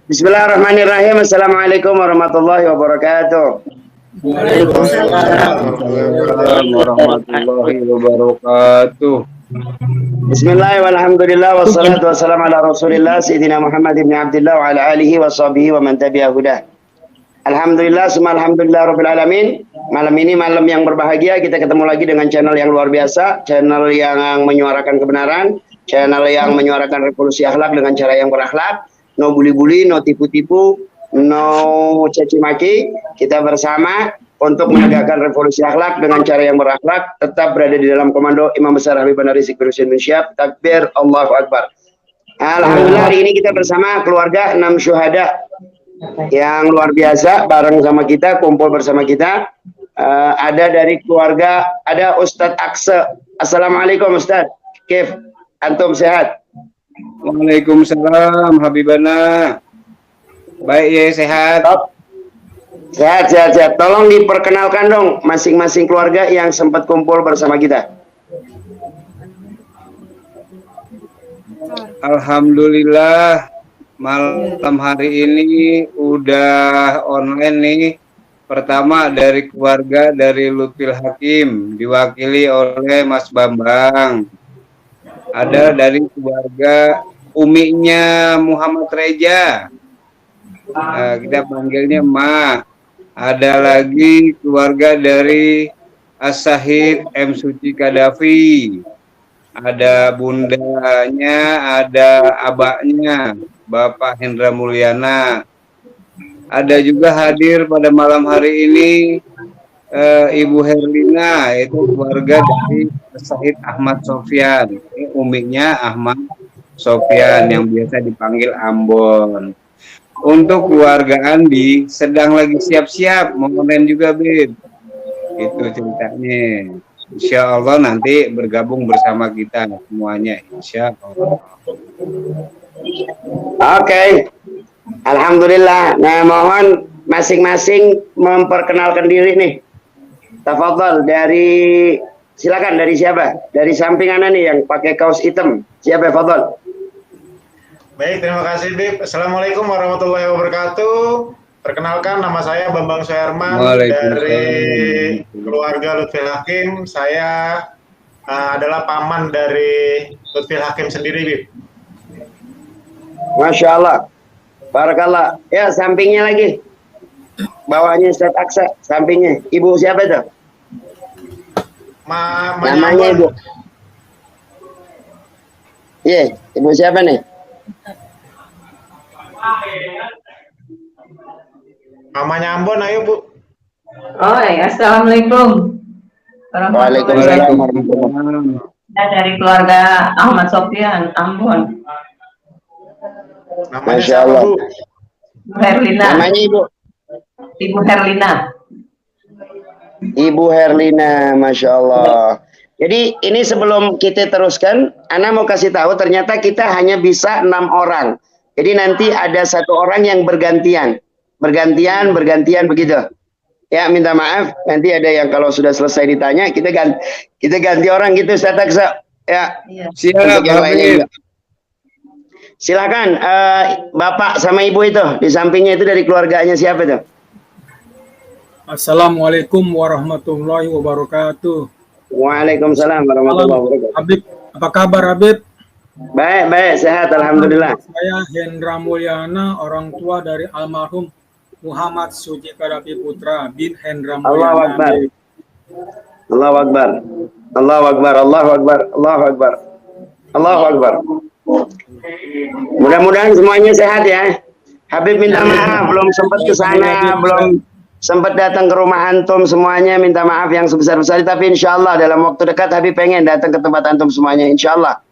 Bismillahirrahmanirrahim. Assalamualaikum warahmatullahi wabarakatuh. Waalaikumsalam warahmatullahi wabarakatuh. Bismillah walhamdulillah wassalatu wassalamu ala rasulillah Sayyidina Muhammad ibn Abdullah wa ala alihi wa sahbihi wa man tabi'a hudah. Alhamdulillah, summa alhamdulillah rabbil alamin. Malam ini malam yang berbahagia, kita ketemu lagi dengan channel yang luar biasa, channel yang menyuarakan kebenaran, channel yang menyuarakan revolusi akhlak dengan cara yang berakhlak, no bully-bully, no tipu-tipu, no caci maki. Kita bersama untuk menegakkan revolusi akhlak dengan cara yang berakhlak, tetap berada di dalam komando Imam Besar Habib Bandar Rizieq bin Husain bin Syihab. Takbir, Allahu Akbar. Alhamdulillah, hari ini kita bersama keluarga 6 syuhada yang luar biasa, bareng sama kita, kumpul bersama kita. Ada dari keluarga, ada Ustadz Akse. Assalamualaikum Ustadz. Kif, antum sehat? Waalaikumsalam Habibana. Baik ya, sehat. Sehat. Tolong diperkenalkan dong masing-masing keluarga yang sempat kumpul bersama kita. Alhamdulillah, malam hari ini udah online nih. Pertama dari keluarga dari Lutfil Hakim, diwakili oleh Mas Bambang. Ada dari keluarga uminya Muhammad Reja, kita panggilnya Ma. Ada lagi keluarga dari As-Sahid M. Suci Kadafi. Ada bundanya, ada abaknya, Bapak Hendra Mulyana. Ada juga hadir pada malam hari ini Ibu Herlina, itu keluarga dari Syahid Ahmad Sofyan. Ini uminya Ahmad Sofyan yang biasa dipanggil Ambon. Untuk keluarga Andi sedang lagi siap-siap mau online juga, Bib. Itu ceritanya. Insya Allah nanti bergabung bersama kita semuanya, insya Allah. Oke. Alhamdulillah. Nah, mohon masing-masing memperkenalkan diri nih. Tafadhol, silakan dari siapa? Dari samping Anda nih yang pakai kaos hitam. Siapa, Fadhol? Baik, terima kasih, Bib. Assalamualaikum warahmatullahi wabarakatuh. Perkenalkan, nama saya Bambang Soeherman dari keluarga Lutfil Hakim. Saya adalah paman dari Lutfil Hakim sendiri, Bib. Masya Allah. Barakallah. Ya, sampingnya lagi. Bawahnya Ustadz Aksa, sampingnya. Ibu siapa itu? Namanya Ibu. Iya, Ibu siapa nih? Mamanya Ambon, ayo Bu. Oh ya, Assalamualaikum. Waalaikumsalam warahmatullahi. Dari keluarga Ahmad Sofyan, Ambon. Namanya Masya Allah. Bu? Herlina. Namanya Ibu? Ibu Herlina. Ibu Herlina, Masya Allah. Jadi ini sebelum kita teruskan, Ana mau kasih tahu ternyata kita hanya bisa 6 orang. Jadi nanti ada 1 orang yang bergantian begitu. Ya, minta maaf, nanti ada yang kalau sudah selesai ditanya, kita ganti orang gitu, Ustaz Aksa. Ya, siap. Yang lainnya. Silakan, Bapak sama Ibu itu di sampingnya itu dari keluarganya siapa itu? Assalamualaikum warahmatullahi wabarakatuh. Waalaikumsalam warahmatullahi wabarakatuh. Habib, apa kabar Habib? Baik, sehat alhamdulillah. Saya Hendra Mulyana, orang tua dari almarhum Muhammad Suci Kadafi Putra bin Hendra Mulyana. Allahu Akbar. Allahu Akbar. Allahu Akbar. Allahu Akbar. Allahu Akbar. Allahu Akbar. Mudah-mudahan semuanya sehat ya. Habib minta maaf belum sempat ke sana, belum sempat datang ke rumah antum semuanya, minta maaf yang sebesar-besarnya, tapi insya Allah dalam waktu dekat Habib pengen datang ke tempat antum semuanya, insya Allah.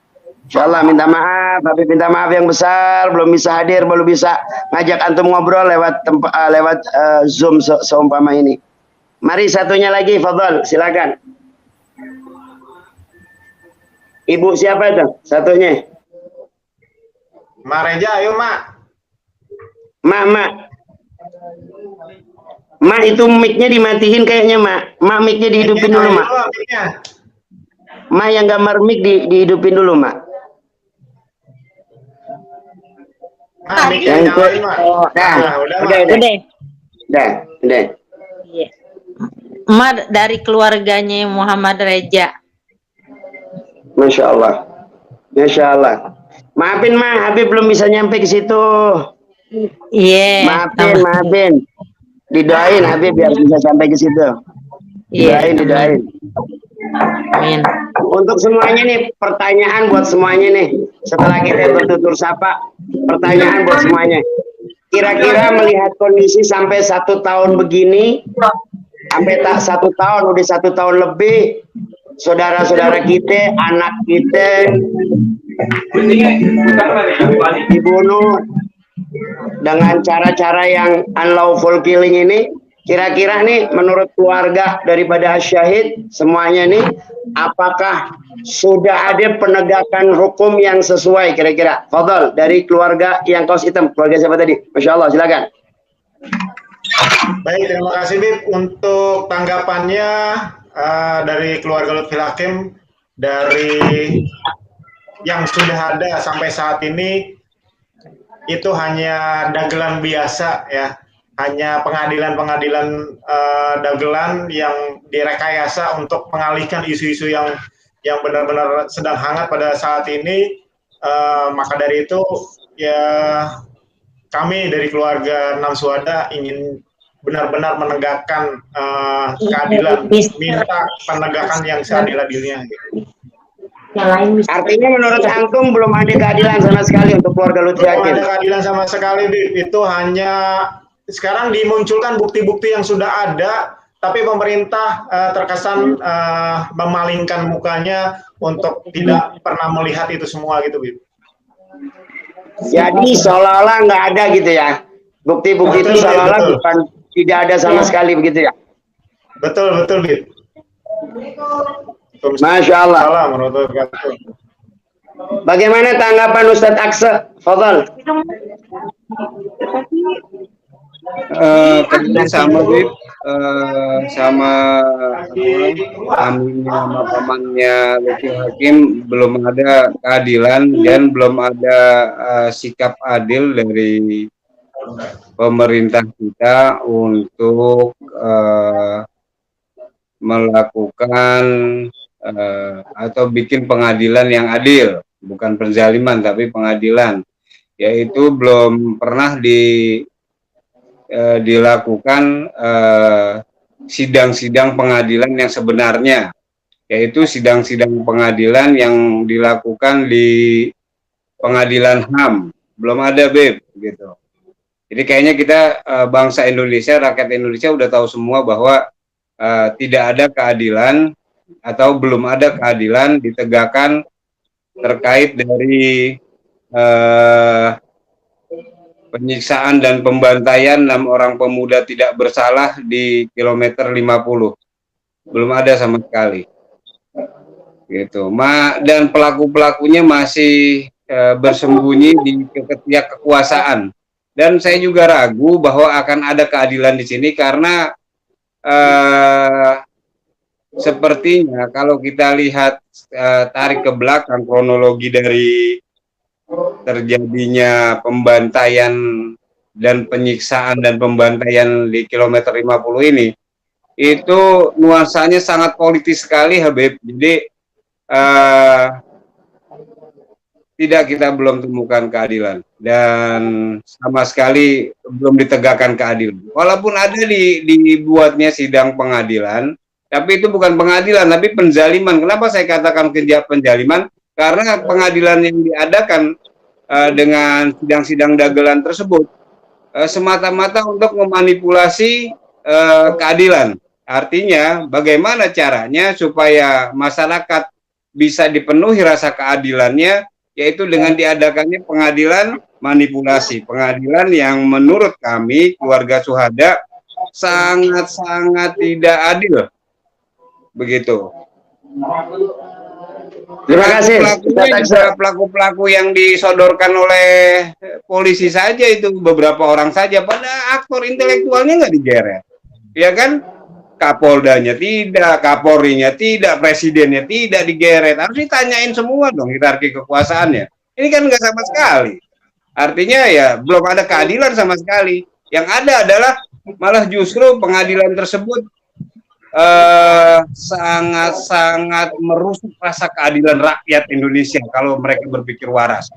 Insya Allah minta maaf, Habib minta maaf yang besar, belum bisa hadir, belum bisa ngajak antum ngobrol lewat Zoom seumpama ini. Mari satunya lagi, Fadhol, silakan. Ibu siapa itu? Satunya. Ma Reja, ayo Ma. Ma itu mic-nya dimatiin kayaknya, Ma. Ma mic-nya dihidupin dulu, Ma. Ma yang gambar mic dihidupin dulu, Ma. mic-nya Yang nyalain, Mak. udah, Udah, udah, Mak. udah. Iya. Ma dari keluarganya Muhammad Reja. Masya Allah. Masya Allah. Maafin Ma, Habib belum bisa nyampe ke situ. Iya. Maafin. Didoain Habib biar bisa sampai ke situ. Iya. Didoain. Amin. Untuk semuanya nih, pertanyaan buat semuanya nih. Setelah kita bertutur sapa, pertanyaan buat semuanya. Kira-kira melihat kondisi sampai 1 tahun begini, sampai tak 1 tahun, udah 1 tahun lebih, saudara-saudara kita, anak kita dibunuh dengan cara-cara yang unlawful killing ini. Kira-kira nih menurut keluarga daripada syahid semuanya nih, apakah sudah ada penegakan hukum yang sesuai kira-kira? Fadhal, dari keluarga yang kaos hitam, keluarga siapa tadi? Masya Allah, silakan. Baik, terima kasih Bib untuk tanggapannya dari keluarga Lutfi Hakim. Dari yang sudah ada sampai saat ini itu hanya dagelan biasa ya, hanya pengadilan-pengadilan dagelan yang direkayasa untuk mengalihkan isu-isu yang benar-benar sedang hangat pada saat ini. Maka dari itu ya kami dari keluarga Enam Suhada ingin benar-benar menegakkan keadilan, minta penegakan yang seadil-adilnya. Artinya menurut Antum belum ada keadilan sama sekali untuk keluarga Lutfi Belum Hakim. ada keadilan sama sekali, Bib. Itu hanya sekarang dimunculkan bukti-bukti yang sudah ada, tapi pemerintah terkesan memalingkan mukanya untuk tidak pernah melihat itu semua gitu, Bib. Jadi seolah-olah nggak ada gitu ya. Bukti-bukti itu seolah-olah bukan tidak ada sama sekali begitu ya. Betul, Bib. Masya Allah. Assalamualaikum warahmatullahi wabarakatuh. Bagaimana tanggapan Ustadz Aksa? Fadhal. Kerja sama Bib, sama aminnya sama pamannya Lutfi Hakim belum ada keadilan dan belum ada sikap adil dari pemerintah kita untuk melakukan atau bikin pengadilan yang adil, bukan penzaliman tapi pengadilan, yaitu belum pernah dilakukan sidang-sidang pengadilan yang sebenarnya, yaitu sidang-sidang pengadilan yang dilakukan di pengadilan HAM. Belum ada, Beb, gitu. Jadi kayaknya kita bangsa Indonesia, rakyat Indonesia udah tahu semua bahwa tidak ada keadilan atau belum ada keadilan ditegakkan terkait dari penyiksaan dan pembantaian 6 orang pemuda tidak bersalah di kilometer 50. Belum ada sama sekali. Gitu. Dan pelaku-pelakunya masih bersembunyi di ketiak kekuasaan. Dan saya juga ragu bahwa akan ada keadilan di sini karena sepertinya kalau kita lihat tarik ke belakang kronologi dari terjadinya pembantaian dan penyiksaan dan pembantaian di kilometer 50 ini, itu nuansanya sangat politis sekali, Habib. Jadi kita belum temukan keadilan dan sama sekali belum ditegakkan keadilan. Walaupun ada dibuatnya sidang pengadilan, tapi itu bukan pengadilan, tapi penzaliman. Kenapa saya katakan penjaliman? Karena pengadilan yang diadakan dengan sidang-sidang dagelan tersebut semata-mata untuk memanipulasi keadilan. Artinya, bagaimana caranya supaya masyarakat bisa dipenuhi rasa keadilannya, yaitu dengan diadakannya pengadilan manipulasi. Pengadilan yang menurut kami, keluarga Suhada, sangat-sangat tidak adil. Begitu. Terima kasih. Pelaku-pelaku yang disodorkan oleh polisi saja itu beberapa orang saja, pada aktor intelektualnya nggak digeret, ya kan? Kapoldanya tidak, Kapolrinya tidak, presidennya tidak digeret. Harus ditanyain semua dong hierarki kekuasaannya. Ini kan nggak sama sekali. Artinya ya belum ada keadilan sama sekali. Yang ada adalah malah justru pengadilan tersebut sangat-sangat merusak rasa keadilan rakyat Indonesia kalau mereka berpikir waras.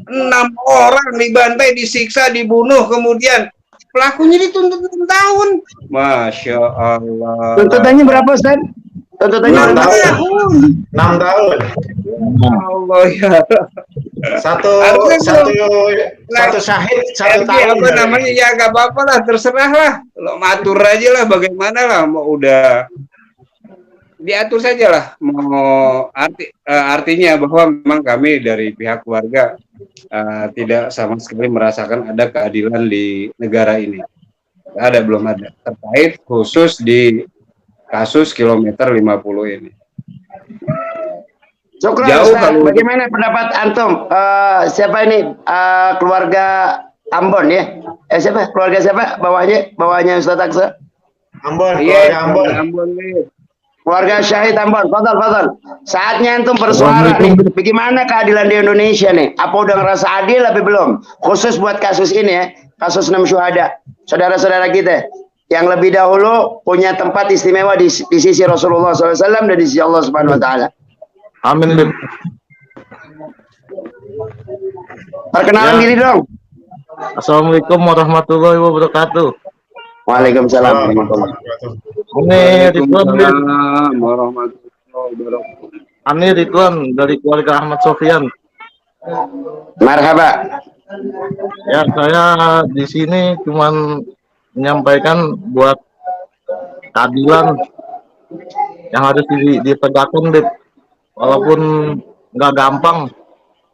6 orang dibantai, disiksa, dibunuh, kemudian pelakunya dituntut 6 tahun. Masya Allah. Tuntutannya berapa, Ustaz? Tuntutannya 6 berapa? tahun. 6 tahun. Allah ya. Satu syahid 1 tahun. Apa namanya ya nggak apa-apa lah, terserah lah. Lo matur aja lah, bagaimana lah, mau udah diatur saja lah. Mau artinya bahwa memang kami dari pihak keluarga tidak sama sekali merasakan ada keadilan di negara ini. Ada, belum ada, terkait khusus di kasus kilometer 50 ini. Syukran, Jauh Ustaz. kalau Bagaimana pendapat antum? Siapa ini? Keluarga Ambon ya? Siapa? Keluarga siapa? Bawahnya Ustaz Aksa? Ambon, Iya, keluarga Ambon. Keluarga Syahid Ambon. Fadal. Saatnya antum bersuara nih. Bagaimana keadilan di Indonesia nih? Apa udah ngerasa adil tapi belum? Khusus buat kasus ini ya, kasus 6 syuhada. Saudara-saudara kita yang lebih dahulu punya tempat istimewa di sisi Rasulullah SAW dan di sisi Allah Subhanahu Wa Taala. Amin, Bib. Perkenalan diri dong. Assalamualaikum warahmatullahi wabarakatuh. Waalaikumsalam warahmatullahi wabarakatuh. Ini Ridwan, Bib. Warahmatullahi wabarakatuh. Ini Ridwan dari keluarga Ahmad Sofyan. Marhaba. Ya, saya di sini cuman menyampaikan buat keadilan yang harus ditegakkan, Bib. Walaupun nggak gampang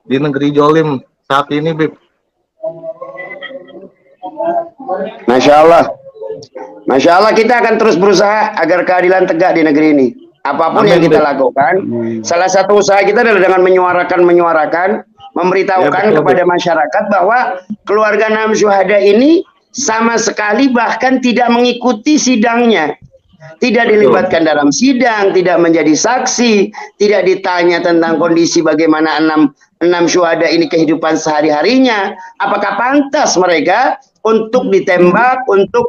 di negeri jolim saat ini, Bib. Masya Allah. Masya Allah, kita akan terus berusaha agar keadilan tegak di negeri ini. Apapun yang kita lakukan, salah satu usaha kita adalah dengan menyuarakan, memberitahukan kepada masyarakat bahwa keluarga 6 syuhada ini sama sekali bahkan tidak mengikuti sidangnya. Tidak dilibatkan dalam sidang, tidak menjadi saksi, tidak ditanya tentang kondisi bagaimana enam syuhada ini kehidupan sehari-harinya. Apakah pantas mereka untuk ditembak, untuk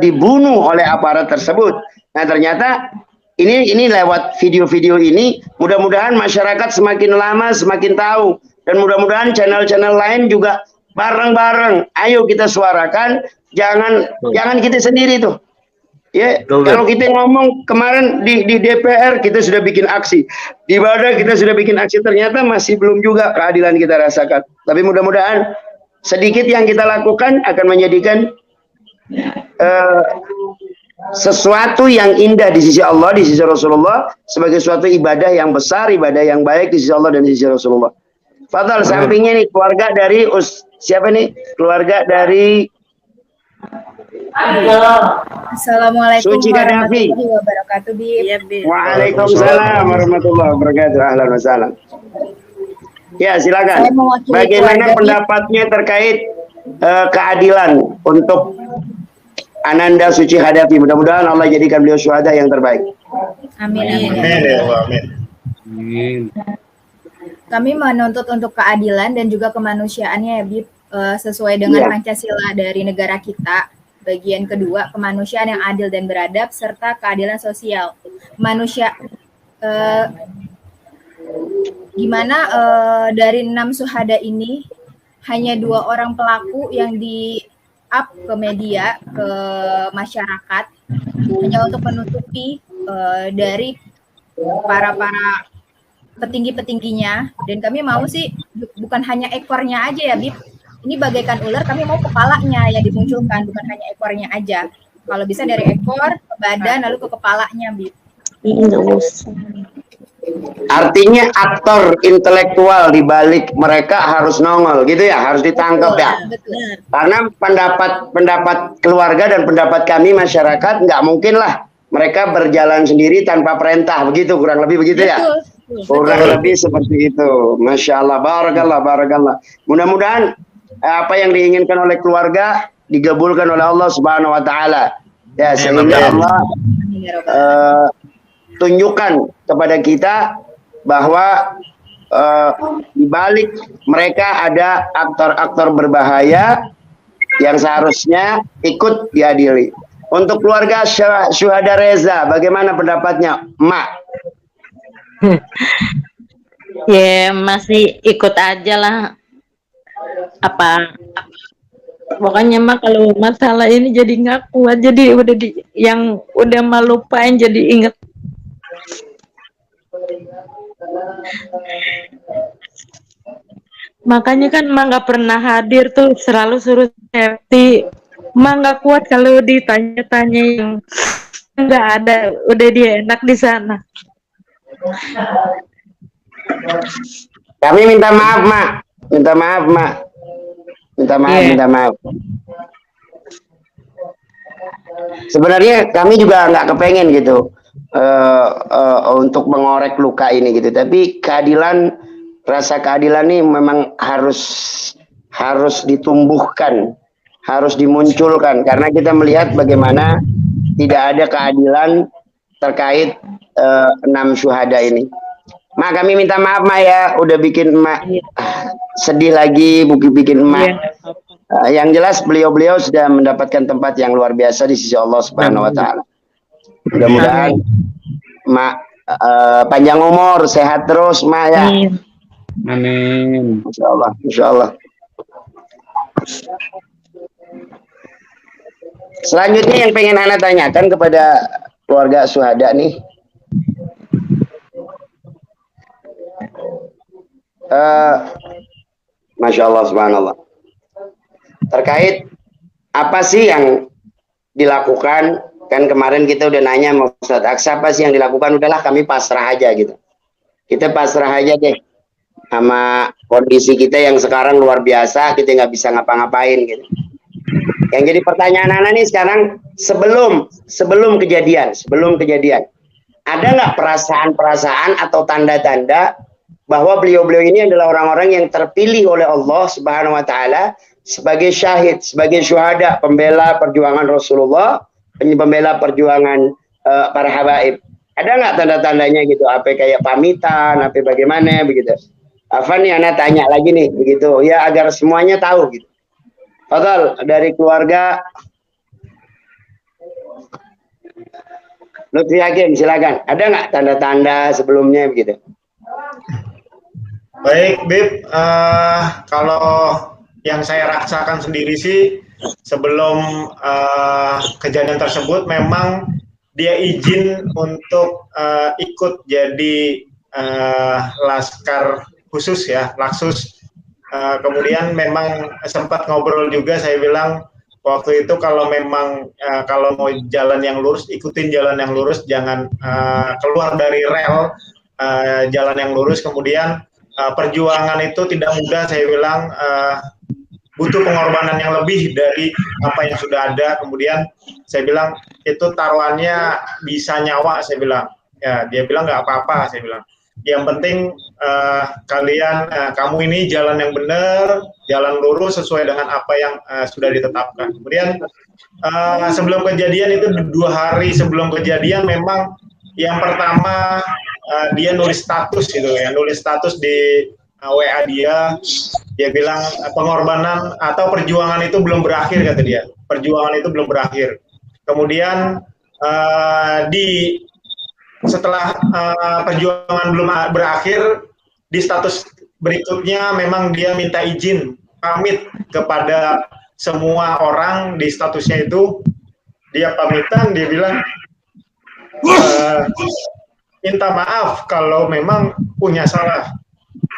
dibunuh oleh aparat tersebut? Nah, ternyata ini lewat video-video ini, mudah-mudahan masyarakat semakin lama semakin tahu, dan mudah-mudahan channel-channel lain juga bareng-bareng. Ayo kita suarakan, jangan kita sendiri tuh. Ya, kalau kita ngomong kemarin di DPR kita sudah bikin aksi, di Badan kita sudah bikin aksi, ternyata masih belum juga keadilan kita rasakan. Tapi mudah-mudahan sedikit yang kita lakukan akan menjadikan sesuatu yang indah di sisi Allah, di sisi Rasulullah, sebagai suatu ibadah yang besar, ibadah yang baik di sisi Allah dan di sisi Rasulullah. Fadal, sampingnya nih keluarga dari siapa nih? Keluarga dari Assalamualaikum Suci Gaddafi. warahmatullahi wabarakatuh, Bib. Waalaikumsalam warahmatullahi wabarakatuh. Ahlan wa sahlan. Ya, silakan. Saya mewakili Bagaimana keluarga pendapatnya terkait keadilan untuk Ananda Suci Hadafi? Mudah-mudahan Allah jadikan beliau syuhada yang terbaik. Amin. Amin ya Allah, amin. Amin. Kami menuntut untuk keadilan dan juga kemanusiaannya ya, Bib, sesuai dengan Pancasila dari negara kita. Bagian kedua, kemanusiaan yang adil dan beradab serta keadilan sosial. Gimana dari 6 syuhada ini hanya 2 orang pelaku yang di-up ke media, ke masyarakat, hanya untuk menutupi dari para petinggi-petingginya. Dan kami mau sih bukan hanya ekornya aja ya, Bib. Ini bagaikan ular, kami mau kepalanya yang dimunculkan, bukan hanya ekornya aja. Kalau bisa dari ekor ke badan lalu ke kepalanya, Bib. Artinya aktor intelektual di balik mereka harus nongol gitu ya, harus ditangkap ya. Betul. Karena pendapat keluarga dan pendapat kami masyarakat nggak mungkin lah mereka berjalan sendiri tanpa perintah, begitu kurang lebih begitu ya. Kurang lebih seperti itu. Masya Allah, barakallah. Mudah-mudahan apa yang diinginkan oleh keluarga digabulkan oleh Allah Subhanahu Wa Taala. Ya, sehingga Allah tunjukkan kepada kita bahwa di balik mereka ada aktor-aktor berbahaya yang seharusnya ikut diadili. Untuk keluarga Syuhada Reza, bagaimana pendapatnya, Mak? Ya masih ikut aja lah. Pokoknya mah kalau masalah ini jadi nggak kuat, jadi udah yang udah melupain jadi inget. Makanya kan Mak nggak pernah hadir tuh, selalu suruh safety. Mak nggak kuat kalau ditanya-tanya yang nggak ada, udah dia enak di sana. Kami minta maaf, Mak. Minta maaf, Mak. Minta maaf, minta maaf. Sebenarnya kami juga nggak kepengen gitu untuk mengorek luka ini gitu. Tapi keadilan, rasa keadilan ini memang harus ditumbuhkan, harus dimunculkan, karena kita melihat bagaimana tidak ada keadilan terkait 6 syuhada ini. Mak, kami minta maaf, Mak, ya, udah bikin Mak sedih lagi, bikin Mak. Yang jelas beliau-beliau sudah mendapatkan tempat yang luar biasa di sisi Allah Subhanahu wa taala. Mudah-mudahan Mak panjang umur, sehat terus, Mak, ya. Amin. Insyaallah, insyaallah. Selanjutnya yang pengen Ana tanyakan kepada keluarga syuhada nih, Masya Allah, subhanallah, terkait apa sih yang dilakukan. Kan kemarin kita udah nanya sama Ustadz Aksa, apa sih yang dilakukan? Udahlah, kami pasrah aja gitu. Kita pasrah aja deh sama kondisi kita yang sekarang luar biasa, kita nggak bisa ngapa-ngapain gitu. Yang jadi pertanyaan Ana nih sekarang, sebelum kejadian, ada nggak perasaan-perasaan atau tanda-tanda bahwa beliau-beliau ini adalah orang-orang yang terpilih oleh Allah Subhanahu wa taala sebagai syahid, sebagai syuhada, pembela perjuangan Rasulullah, pembela perjuangan para habaib. Ada nggak tanda-tandanya gitu? Apa kayak pamitan, apa bagaimana begitu? Apa nih Ana tanya lagi nih begitu ya, agar semuanya tahu gitu. Fadal dari keluarga Lutfi Hakim, silakan. Ada nggak tanda-tanda sebelumnya begitu? Baik, Bib. Kalau yang saya rasakan sendiri sih, sebelum kejadian tersebut memang dia izin untuk ikut jadi laskar khusus ya, Laksus. Kemudian memang sempat ngobrol juga, saya bilang waktu itu kalau memang kalau mau jalan yang lurus, ikutin jalan yang lurus, jangan keluar dari rel, jalan yang lurus. Kemudian perjuangan itu tidak mudah, saya bilang butuh pengorbanan yang lebih dari apa yang sudah ada. Kemudian saya bilang itu taruhannya bisa nyawa, saya bilang. Ya, dia bilang nggak apa-apa, saya bilang. Yang penting kamu ini jalan yang benar, jalan lurus sesuai dengan apa yang sudah ditetapkan. Kemudian sebelum kejadian itu 2 hari sebelum kejadian memang yang pertama dia nulis status gitu ya, nulis status di WA dia bilang pengorbanan atau perjuangan itu belum berakhir, kata dia. Perjuangan itu belum berakhir. Kemudian setelah perjuangan belum berakhir, di status berikutnya memang dia minta izin pamit kepada semua orang. Di statusnya itu dia pamitan, dia bilang minta maaf kalau memang punya salah.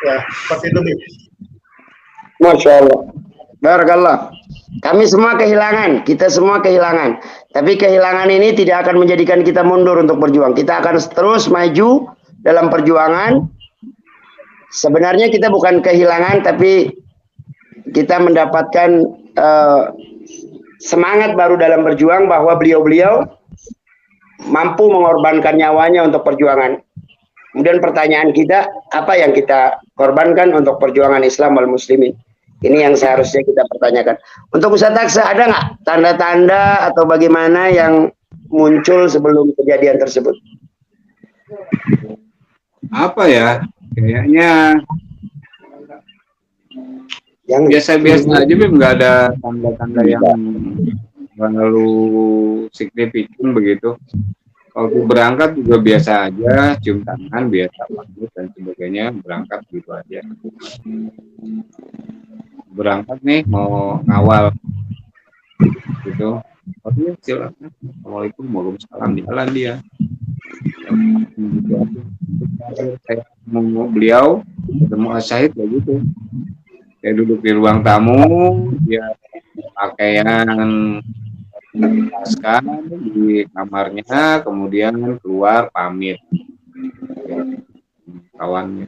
Ya, seperti itu. Masya Allah, barakallah. Kami semua kehilangan, kita semua kehilangan. Tapi kehilangan ini tidak akan menjadikan kita mundur untuk berjuang. Kita akan terus maju dalam perjuangan. Sebenarnya kita bukan kehilangan, tapi kita mendapatkan semangat baru dalam berjuang, bahwa beliau-beliau mampu mengorbankan nyawanya untuk perjuangan. Kemudian pertanyaan kita, apa yang kita korbankan untuk perjuangan Islam wal muslimin? Ini yang seharusnya kita pertanyakan. Untuk Ustadz Aksa, ada nggak tanda-tanda atau bagaimana yang muncul sebelum kejadian tersebut? Apa ya? Kayaknya yang biasa-biasa aja, Beb, nggak ada tanda-tanda yang terlalu signifikan begitu. Waktu berangkat juga biasa aja, cium tangan, biasa pamit dan sebagainya, berangkat gitu aja. Berangkat nih mau ngawal gitu. Oh iya, silakan. Assalamualaikum, waalaikumsalam, jalan dia. Saya ketemu beliau, ketemu Asyahid kayak gitu. Saya duduk di ruang tamu, dia pakaian paskan di kamarnya, kemudian keluar pamit kawannya.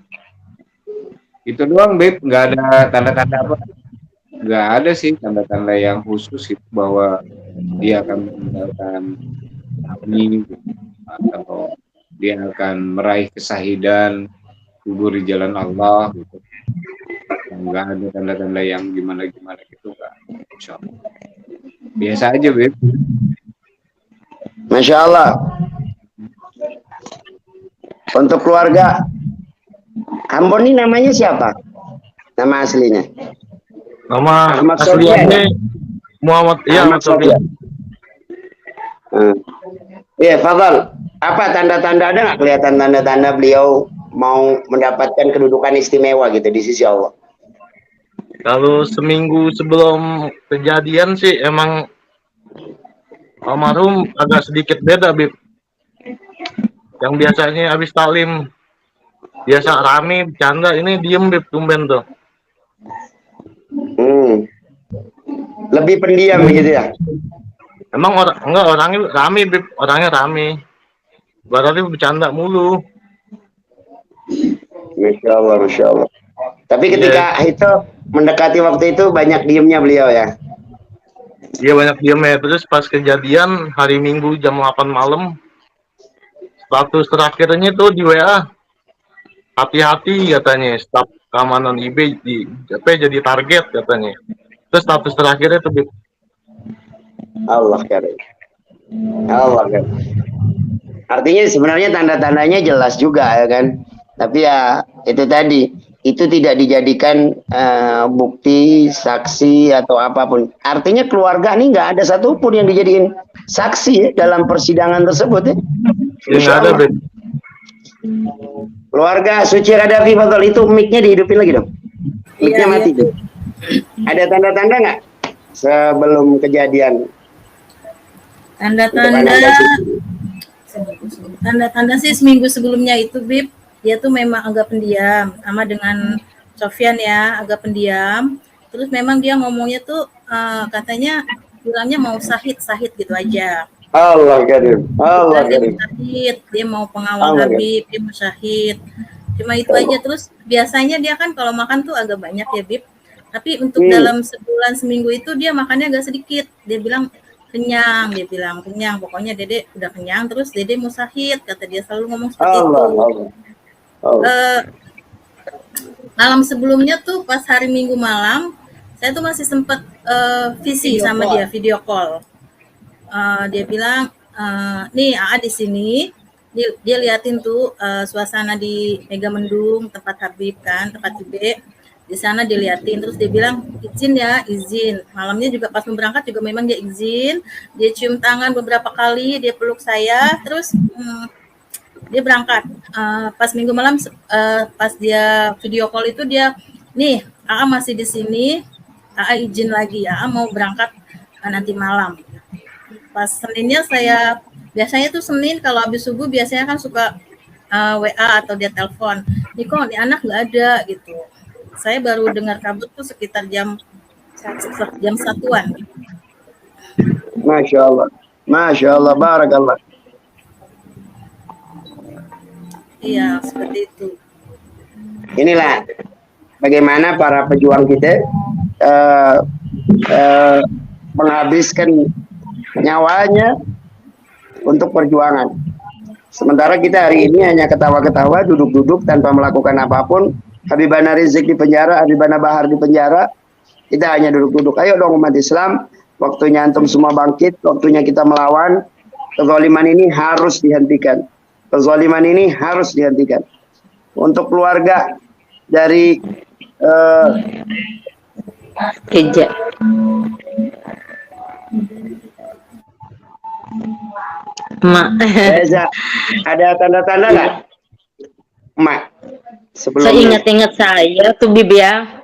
Itu doang, Beb, nggak ada tanda-tanda apa, nggak ada sih tanda-tanda yang khusus itu bahwa dia akan meninggalkan kami atau dia akan meraih kesahidan kubur di jalan Allah gitu. Nggak ada tanda-tanda yang gimana-gimana gitu, nggak. Insyaallah biasa aja, Beb. Masya Allah. Untuk keluarga Ambon ini namanya siapa? Nama aslinya? Nama Ahmad aslinya Sofyan. Muhammad, iya, Ahmad Sofyan. Iya, Fadal. Apa tanda-tanda, ada nggak kelihatan tanda-tanda beliau mau mendapatkan kedudukan istimewa gitu di sisi Allah? Kalau seminggu sebelum kejadian sih emang almarhum agak sedikit beda, Bib. Yang biasanya habis talim biasa rame bercanda, ini diem, Bib, tumben tuh. Lebih pendiam begitu ya? Emang orangnya rame, Bib, orangnya rame. Berarti bercanda mulu. Masya Allah, Masya Allah. Tapi ketika itu mendekati waktu itu banyak diemnya beliau ya? Iya, banyak diemnya. Terus pas kejadian hari Minggu jam 8 malam, status terakhirnya tuh di WA, hati-hati katanya, staf keamanan IB jadi target katanya. Terus status terakhirnya tuh, Bib. Allah karim. Allah karim. Artinya sebenarnya tanda-tandanya jelas juga ya kan? Tapi ya itu tadi, itu tidak dijadikan bukti, saksi atau apapun. Artinya keluarga ini nggak ada satupun yang dijadiin saksi ya, dalam persidangan tersebut ya. Nggak ada, Beb. Keluarga Suci Radafi, Fadol, itu mic-nya dihidupin lagi dong. Mic-nya mati tuh. Ada tanda-tanda nggak sebelum kejadian? Tanda-tanda sih seminggu sebelumnya itu, Bib, dia tuh memang agak pendiam, sama dengan Sofyan ya, agak pendiam. Terus memang dia ngomongnya tuh katanya bilangnya mau sahid gitu aja. Allah karim, Allah karim. Dia mau pengawal Habib, dia mau syahid. Cuma itu aja. Terus biasanya dia kan kalau makan tuh agak banyak ya, Bib. Tapi untuk dalam sebulan seminggu itu dia makannya agak sedikit. Dia bilang kenyang, pokoknya Dede udah kenyang, terus Dede mau syahid, kata dia selalu ngomong seperti itu. Malam sebelumnya tuh pas hari Minggu malam, saya tuh masih sempat sama dia, video call. Dia bilang, nih AA di sini, dia liatin tuh suasana di Megamendung, tempat Habib kan, tempat IB. Di sana diliatin, terus dia bilang izin. Malamnya juga pas mau berangkat juga memang dia izin. Dia cium tangan beberapa kali, dia peluk saya, terus dia berangkat. Pas Minggu malam, pas dia video call itu dia, nih AA masih di sini, AA izin lagi, AA mau berangkat nanti malam. Pas Seninnya biasanya tuh Senin kalau habis subuh biasanya kan suka WA atau dia telepon, nih kok nih anak nggak ada gitu. Saya baru dengar kabar tuh sekitar jam 1-an. Masya Allah, barakallah. Iya, seperti itu. Inilah bagaimana para pejuang kita menghabiskan nyawanya untuk perjuangan. Sementara kita hari ini hanya ketawa-ketawa, duduk-duduk tanpa melakukan apapun. Habibana Rizik di penjara, Habibana Bahar di penjara. Kita hanya duduk-duduk. Ayo dong umat Islam, waktunya antum semua bangkit, waktunya kita melawan. Kezaliman ini harus dihentikan. Kezaliman ini harus dihentikan. untuk keluarga dari Eja. Mak. Reza, ada tanda-tanda nggak, Mak? Sebelum Seingat-ingat saya tuh Bib ya,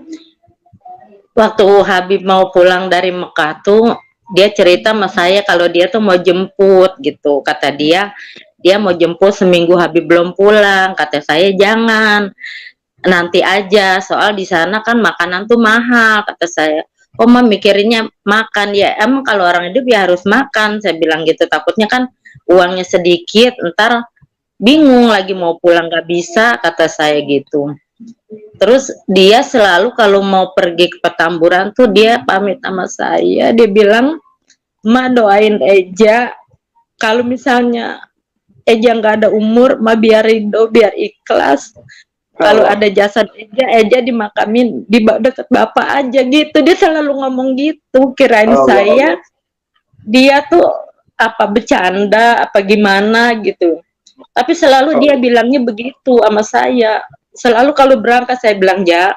waktu Habib mau pulang dari Mekah tuh, dia cerita sama saya kalau dia tuh mau jemput gitu. Kata dia mau jemput seminggu Habib belum pulang. Kata saya jangan, nanti aja, soal di sana kan makanan tuh mahal. Kata saya, oh mah mikirinnya makan ya, emang kalau orang hidup ya harus makan. Saya bilang gitu, takutnya kan uangnya sedikit, ntar bingung lagi mau pulang gak bisa, kata saya gitu. Terus dia selalu kalau mau pergi ke Petamburan tuh dia pamit sama saya, dia bilang, "Ma doain Eja, kalau misalnya Eja nggak ada umur, Ma biar ridho, biar ikhlas. Kalau ada jasad Eja dimakamin di dekat bapak aja," gitu. Dia selalu ngomong gitu. Kirain saya dia tuh apa bercanda apa gimana gitu. Tapi selalu dia bilangnya begitu sama saya. Selalu kalau berangkat saya bilang, "Ja,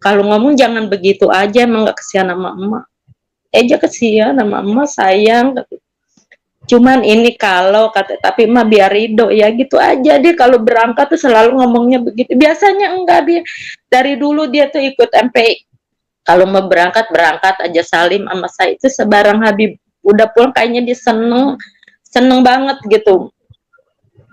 kalau ngomong jangan begitu aja, emang gak kesian sama emak. Eja kesian sama emak, sayang." Cuman ini kalau kata, tapi emak biar ridho ya, gitu aja. Dia kalau berangkat tuh selalu ngomongnya begitu. Biasanya enggak, dia dari dulu dia tuh ikut MPI. Kalau mau berangkat aja salim sama saya, itu sebarang Habib udah pulang kayaknya dia seneng banget gitu.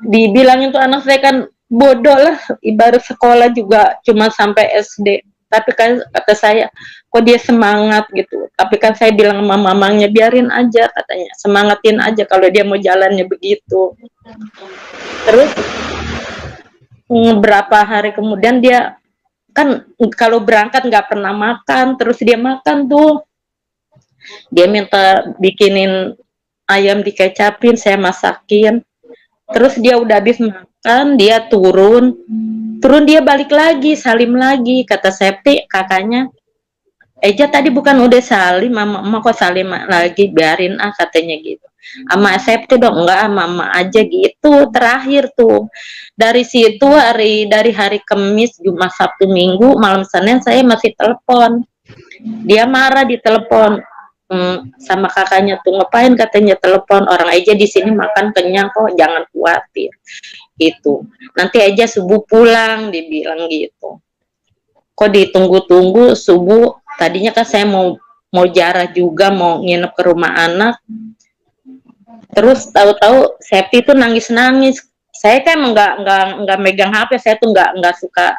Dibilangin tuh anak saya kan bodoh lah, ibarat sekolah juga cuma sampai SD. Tapi kan kata saya, kok dia semangat gitu. Tapi kan saya bilang sama mamangnya, biarin aja katanya, semangatin aja kalau dia mau jalannya begitu. Terus berapa hari kemudian dia kan kalau berangkat nggak pernah makan, terus dia makan tuh. Dia minta bikinin ayam dikecapin, saya masakin. Terus dia udah habis makan, dia turun dia balik lagi, salim lagi. Kata Septi, kakaknya, Eja tadi bukan udah salim, mama kok salim lagi, biarin katanya gitu. Sama Septi dong, enggak, mama aja gitu. Terakhir tuh, dari situ dari hari Kamis, Jumat, Sabtu, Minggu, malam Senin saya masih telepon. Dia marah di telepon. Sama kakaknya tuh, ngapain katanya telepon, orang aja di sini makan kenyang kok, jangan khawatir gitu, nanti aja subuh pulang, dibilang gitu. Kok ditunggu-tunggu subuh, tadinya kan saya mau jarah juga, mau nginep ke rumah anak. Terus tahu-tahu Septi tuh nangis-nangis. Saya kan nggak megang HP, saya tuh nggak suka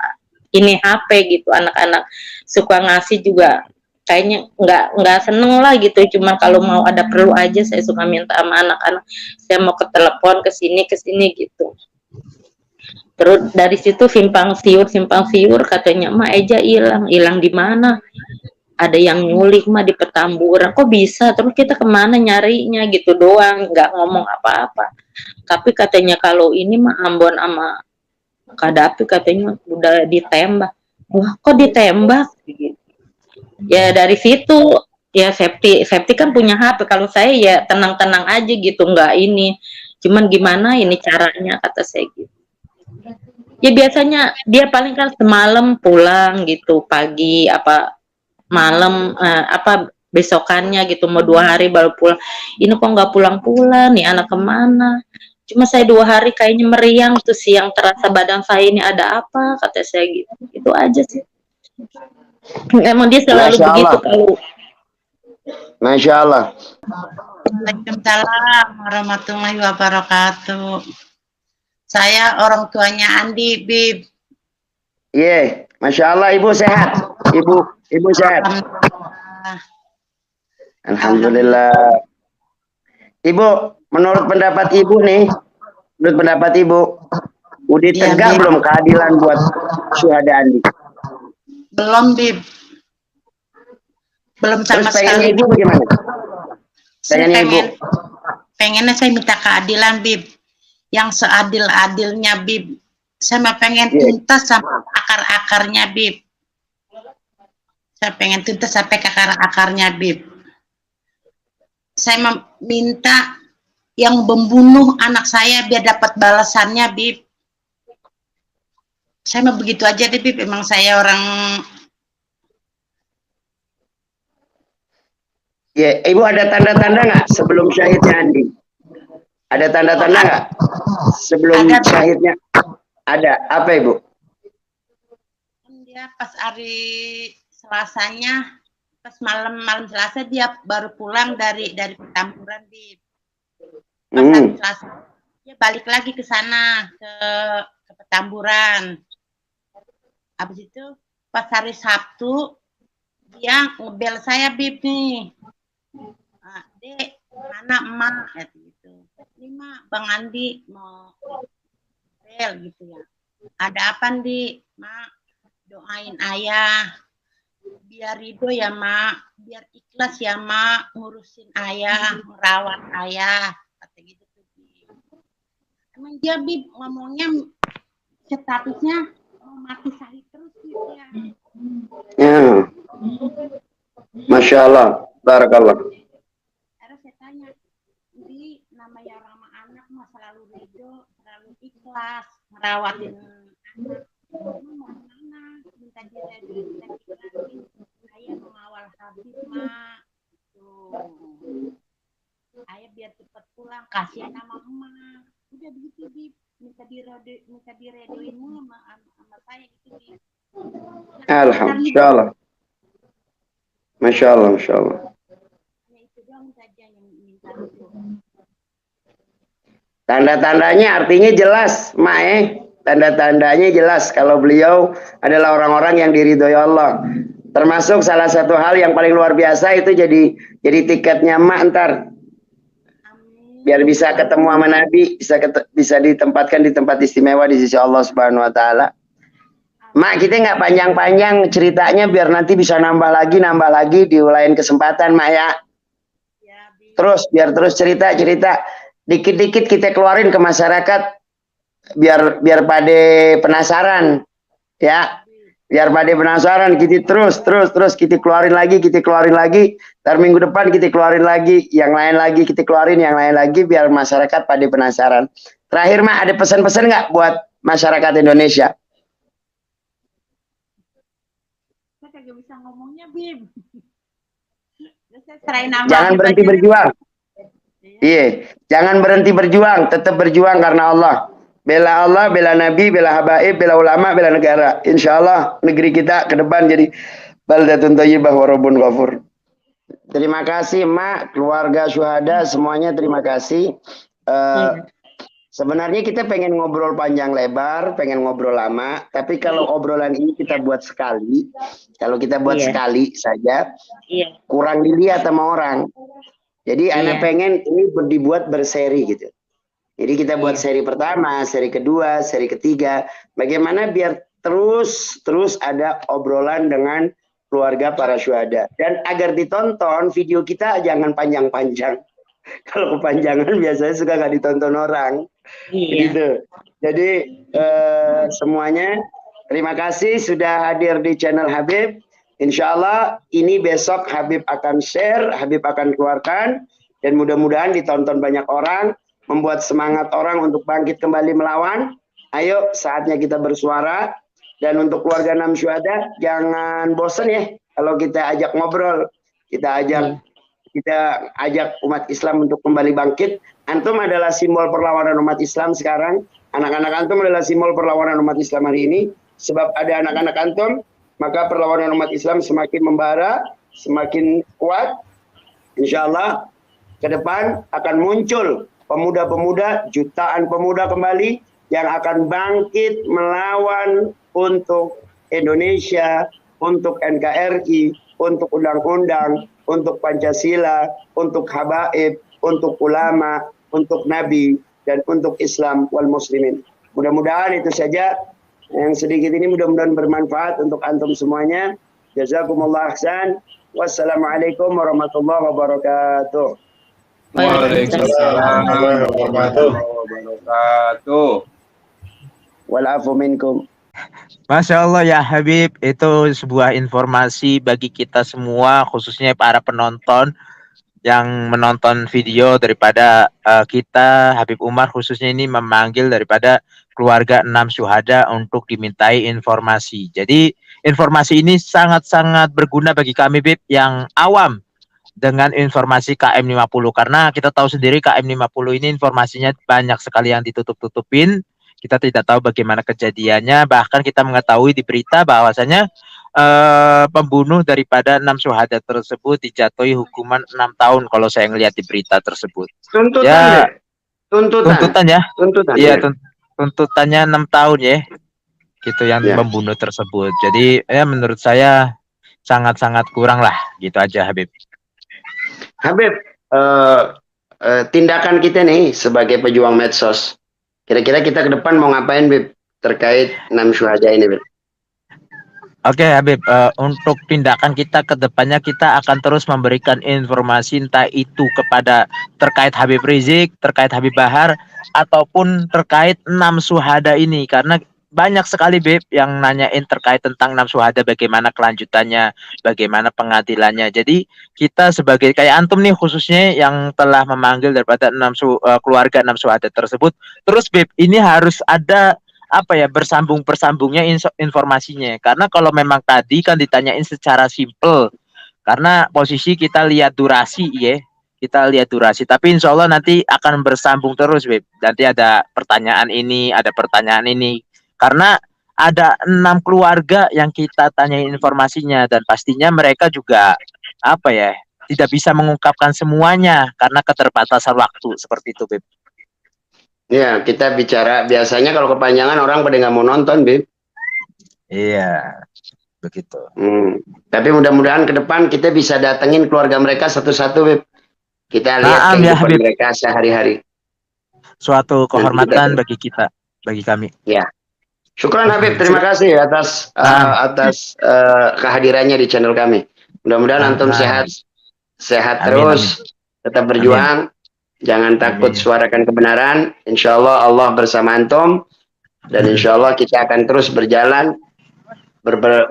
ini HP gitu, anak-anak suka ngasih juga kayaknya nggak seneng lah gitu. Cuma kalau mau ada perlu aja saya suka minta sama anak-anak, saya mau ke telepon ke sini gitu. Terus dari situ simpang siur katanya, "Ma Eja hilang di mana? Ada yang nyulik mah di Petamburan." Kok bisa? Terus kita kemana nyarinya gitu doang, nggak ngomong apa-apa. Tapi katanya kalau ini mah Ambon sama Kadapi katanya udah ditembak. Wah, kok ditembak? Ya dari situ ya Septi kan punya HP. Kalau saya ya tenang-tenang aja gitu, nggak ini. Cuman gimana ini caranya, kata saya gitu. Ya biasanya dia paling kan semalam pulang gitu, pagi apa malam apa besokannya gitu, mau 2 hari baru pulang. Ini kok nggak pulang-pulang nih, anak kemana? Cuma saya 2 hari kayaknya meriang tuh, siang terasa badan saya ini ada apa, kata saya gitu. Itu aja sih. Emang dia selalu begitu kalau. Masya Allah. Waalaikumsalam warahmatullahi wabarakatuh. Saya orang tuanya Andi, Bib. Iya, Masya Allah, Ibu sehat. Ibu sehat. Alhamdulillah. Ibu, menurut pendapat Ibu nih, udah tegak belum keadilan buat syuhada Andi? Belum, Bib. Belum sama Terus pengennya sekali. Ibu bagaimana? Pengennya saya minta keadilan, Bib. Yang seadil-adilnya, Bib. Saya mah pengen tuntas sama akar-akarnya, Bib. Saya pengen tuntas sampai ke akar-akarnya, Bib. Saya minta yang membunuh anak saya biar dapat balasannya, Bib. Saya mah begitu aja deh, Bib. Emang saya orang Ya, Ibu ada tanda-tanda nggak sebelum syahidnya Andi? Ada tanda-tanda nggak sebelum ada, syahidnya? Ada. Apa Ibu? dia pas hari Selasanya, pas malam Selasa dia baru pulang dari Petamburan, Bib. Pas hari Selasa dia balik lagi ke sana ke Petamburan. Habis itu pas hari Sabtu dia ngebel saya, Bib nih. Dek, mana emak gitu. Ini mak Bang Andi mau bel gitu ya. Ada apa Di? Mak, doain ayah biar ridho ya mak, biar ikhlas ya mak, ngurusin ayah, merawat ayah, kata gitu tuh. Emang dia Bib ngomongnya statusnya mau mati syahid terus gitu ya. Ya. Masya Allah, barakallah. Terus saya tanya, Di namanya orang sama anak mah selalu ridho, selalu ikhlas, ngerawatin anak. Emang mau kemana? Minta ikhlasin. Ayah mengawal Habib mak. Tuh. Ayah biar cepat pulang, kasihan sama emak. Udah begitu Bib, minta diredoin mulu sama saya gitu Bib. Alhamdulillah. Masya Allah, Masya Allah. Tanda-tandanya artinya jelas, Mak. Tanda-tandanya jelas kalau beliau adalah orang-orang yang diridhoi Allah. Termasuk salah satu hal yang paling luar biasa itu jadi tiketnya Mak ntar. Biar bisa ketemu sama Nabi, bisa ditempatkan di tempat istimewa di sisi Allah Subhanahu wa taala. Mak, kita nggak panjang-panjang ceritanya biar nanti bisa nambah lagi di lain kesempatan, Mak ya. Terus biar terus cerita dikit-dikit kita keluarin ke masyarakat biar pada penasaran ya. Biar pada penasaran kita terus kita keluarin lagi. Ntar minggu depan kita keluarin lagi, yang lain lagi kita keluarin, yang lain lagi biar masyarakat pada penasaran. Terakhir Mak, ada pesan-pesan nggak buat masyarakat Indonesia? Kagak bisa ngomongnya Bib. Jangan berhenti berjuang. Iya, jangan berhenti berjuang, tetap berjuang karena Allah. Bela Allah, bela Nabi, bela habaib, bela ulama, bela negara. Insya Allah negeri kita ke depan jadi baldatun thayyibah wa rabbun ghafur. Terima kasih Mak, keluarga syuhada semuanya terima kasih. Sebenarnya kita pengen ngobrol panjang lebar, pengen ngobrol lama, tapi kalau obrolan ini kita buat sekali, kalau kita buat sekali saja, kurang dilihat sama orang. Jadi anak pengen ini dibuat berseri gitu. Jadi kita buat seri pertama, seri kedua, seri ketiga, bagaimana biar terus ada obrolan dengan keluarga para syuhada. Dan agar ditonton video kita jangan panjang-panjang. Kalau kepanjangan biasanya suka nggak ditonton orang. Gitu. Jadi semuanya terima kasih sudah hadir di channel Habib. Insya Allah ini besok Habib akan share, Habib akan keluarkan, dan mudah-mudahan ditonton banyak orang, membuat semangat orang untuk bangkit kembali melawan. Ayo saatnya kita bersuara. Dan untuk keluarga 6 syuhada jangan bosan ya kalau kita ajak ngobrol, kita ajak umat Islam untuk kembali bangkit. Antum adalah simbol perlawanan umat Islam sekarang. Anak-anak antum adalah simbol perlawanan umat Islam hari ini. Sebab ada anak-anak antum, maka perlawanan umat Islam semakin membara, semakin kuat. Insya Allah ke depan akan muncul pemuda-pemuda, jutaan pemuda kembali yang akan bangkit melawan untuk Indonesia, untuk NKRI, untuk undang-undang, untuk Pancasila, untuk habaib, untuk ulama, untuk Nabi, dan untuk Islam wal muslimin. Mudah-mudahan itu saja yang sedikit ini mudah-mudahan bermanfaat untuk antum semuanya. Jazakumullah ahsan. Wassalamualaikum warahmatullahi wabarakatuh. Waalaikumsalam warahmatullahi wabarakatuh. Walafu minkum. Masya Allah ya Habib, itu sebuah informasi bagi kita semua, khususnya para penonton, yang menonton video daripada kita Habib Umar khususnya ini memanggil daripada keluarga 6 syuhada untuk dimintai informasi. Jadi informasi ini sangat-sangat berguna bagi kami Bib yang awam dengan informasi KM50 karena kita tahu sendiri KM50 ini informasinya banyak sekali yang ditutup-tutupin. Kita tidak tahu bagaimana kejadiannya, bahkan kita mengetahui di berita bahwasanya pembunuh daripada 6 syuhada tersebut dijatuhi hukuman 6 tahun kalau saya ngelihat di berita tersebut. Tuntutan Ya, ya? tuntutan ya. Tuntutan Iya, ya. tuntutannya 6 tahun ya. Gitu yang Ya. membunuh tersebut. Jadi ya menurut saya sangat-sangat kurang lah, gitu aja Habib. Habib, tindakan kita nih sebagai pejuang medsos, kira-kira kita ke depan mau ngapain, Bib, terkait 6 syuhada ini, Bib? Oke Habib, untuk tindakan kita ke depannya kita akan terus memberikan informasi entah itu kepada terkait Habib Rizik, terkait Habib Bahar, ataupun terkait 6 syuhada ini. Karena banyak sekali Bib yang nanyain terkait tentang 6 syuhada, bagaimana kelanjutannya, bagaimana pengadilannya. Jadi kita sebagai kayak antum nih khususnya yang telah memanggil daripada keluarga 6 syuhada tersebut, terus Bib ini harus ada apa ya bersambungnya informasinya, karena kalau memang tadi kan ditanyain secara simple karena posisi kita lihat durasi ya, kita lihat durasi, tapi insya Allah nanti akan bersambung terus Beb. Nanti ada pertanyaan ini, ada pertanyaan ini, karena ada 6 keluarga yang kita tanyain informasinya dan pastinya mereka juga apa ya tidak bisa mengungkapkan semuanya karena keterbatasan waktu seperti itu Beb. Ya, kita bicara, biasanya kalau kepanjangan orang pada nggak mau nonton, Bib. Iya, begitu. Tapi mudah-mudahan ke depan kita bisa datengin keluarga mereka satu-satu, Bib. Kita lihat kehidupan mereka sehari-hari. Suatu kehormatan bagi kita, bagi kami. Ya. Syukran Habib, terima kasih atas kehadirannya di channel kami. Mudah-mudahan antum sehat terus, tetap berjuang. Jangan takut suarakan kebenaran. Insya Allah Allah bersama antum. Dan insya Allah kita akan terus berjalan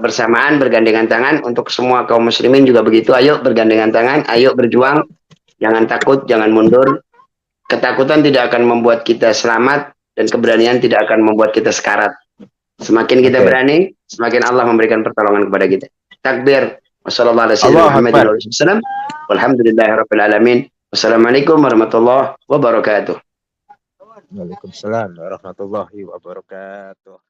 bersamaan, bergandengan tangan. Untuk semua kaum muslimin juga begitu. Ayo bergandengan tangan, ayo berjuang. Jangan takut, jangan mundur. Ketakutan tidak akan membuat kita selamat. Dan keberanian tidak akan membuat kita sekarat. Semakin kita berani, semakin Allah memberikan pertolongan kepada kita. Takbir. Wassalamualaikum warahmatullahi wabarakatuh. Waalaikumsalam warahmatullahi wabarakatuh.